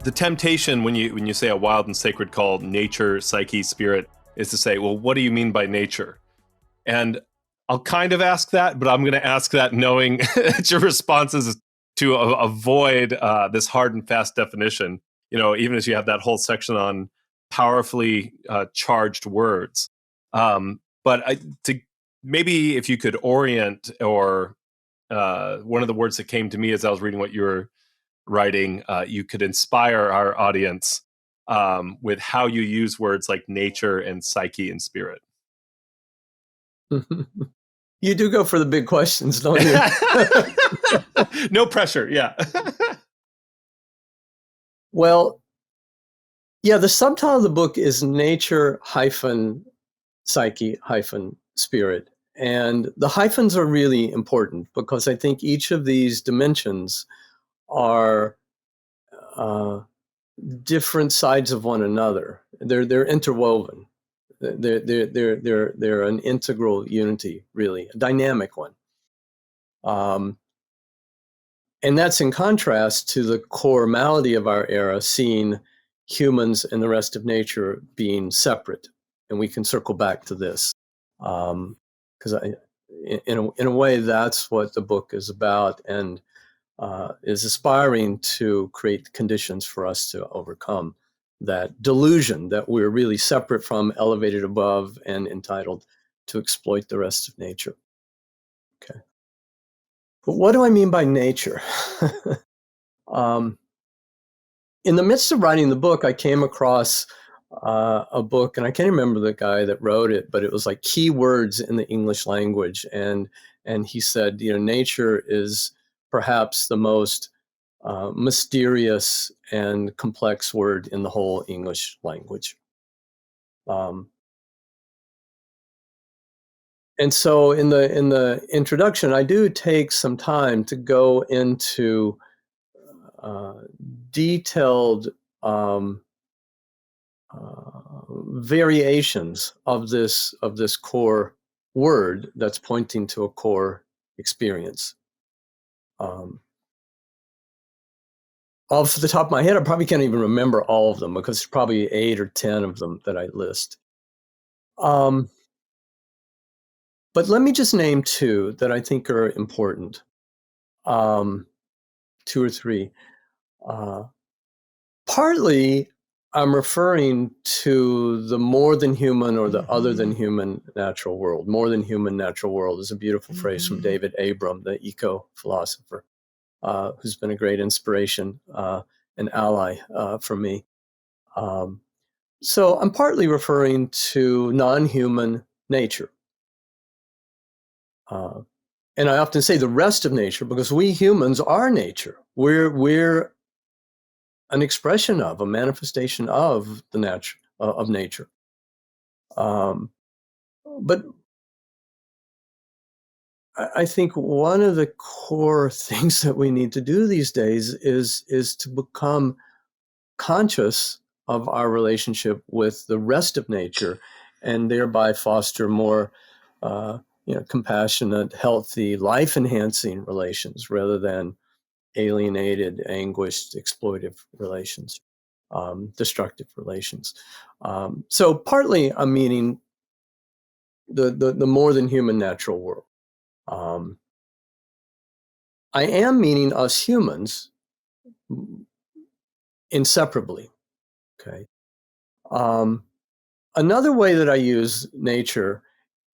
The temptation when you say a wild and sacred call, Nature-Psyche-Spirit, is to say, well, what do you mean by nature? And I'll kind of ask that, but I'm going to ask that knowing that your response is to avoid this hard and fast definition. Even as you have that whole section on powerfully charged words. But maybe if you could orient, or one of the words that came to me as I was reading what you were writing, you could inspire our audience with how you use words like nature and psyche and spirit. You do go for the big questions, don't you? No pressure, yeah. Well, yeah, the subtitle of the book is Nature-Psyche-Spirit. And the hyphens are really important because I think each of these dimensions are different sides of one another. They're interwoven. They're an integral unity, really, a dynamic one. And that's in contrast to the core malady of our era, seeing humans and the rest of nature being separate. And we can circle back to this. Because in a way, that's what the book is about, and is aspiring to create conditions for us to overcome that delusion that we're really separate from, elevated above, and entitled to exploit the rest of nature. Okay. But what do I mean by nature? In the midst of writing the book, I came across a book, and I can't remember the guy that wrote it, but it was like keywords in the English language. And he said, nature is perhaps the most mysterious and complex word in the whole English language. And so in the introduction, I do take some time to go into detailed variations of this core word that's pointing to a core experience. Off the top of my head, I probably can't even remember all of them because there's probably 8 or 10 of them that I list. But let me just name 2 that I think are important. 2 or 3. Partly, I'm referring to the more than human or the other than human natural world. More than human natural world is a beautiful phrase from David Abram, the eco-philosopher, who's been a great inspiration, an ally for me. So I'm partly referring to non-human nature. And I often say the rest of nature because we humans are nature. We're an expression of, a manifestation of the nature of nature. But I think one of the core things that we need to do these days is to become conscious of our relationship with the rest of nature, and thereby foster more compassionate, healthy, life-enhancing relations rather than alienated, anguished, exploitive relations, destructive relations. So partly I'm meaning the more than human natural world. I am meaning us humans inseparably. Okay. Another way that I use nature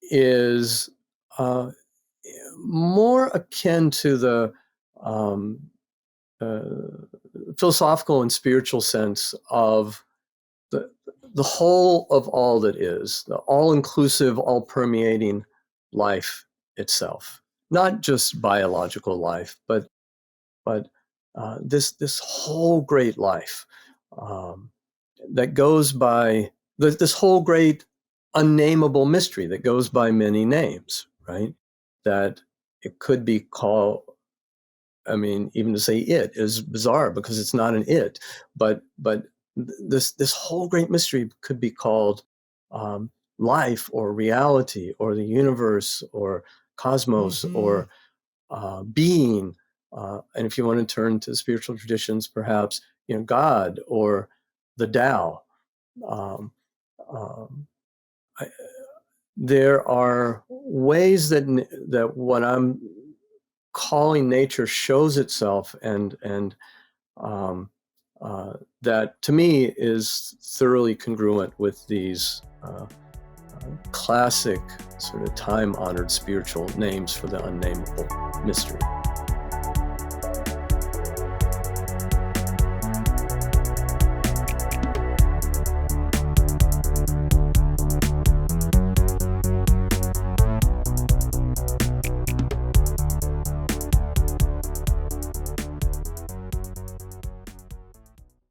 is more akin to the philosophical and spiritual sense of the whole of all that is, the all-inclusive, all-permeating life itself. Not just biological life, but this whole great life that goes by this whole great unnameable mystery that goes by many names, right? That it could be called, even to say it is bizarre because it's not an it, but this whole great mystery could be called life or reality or the universe or cosmos or being. And if you want to turn to spiritual traditions, perhaps God or the Tao. Um, um, I, there are ways that what I'm calling nature shows itself, and um, that to me is thoroughly congruent with these classic sort of time-honored spiritual names for the unnameable mystery.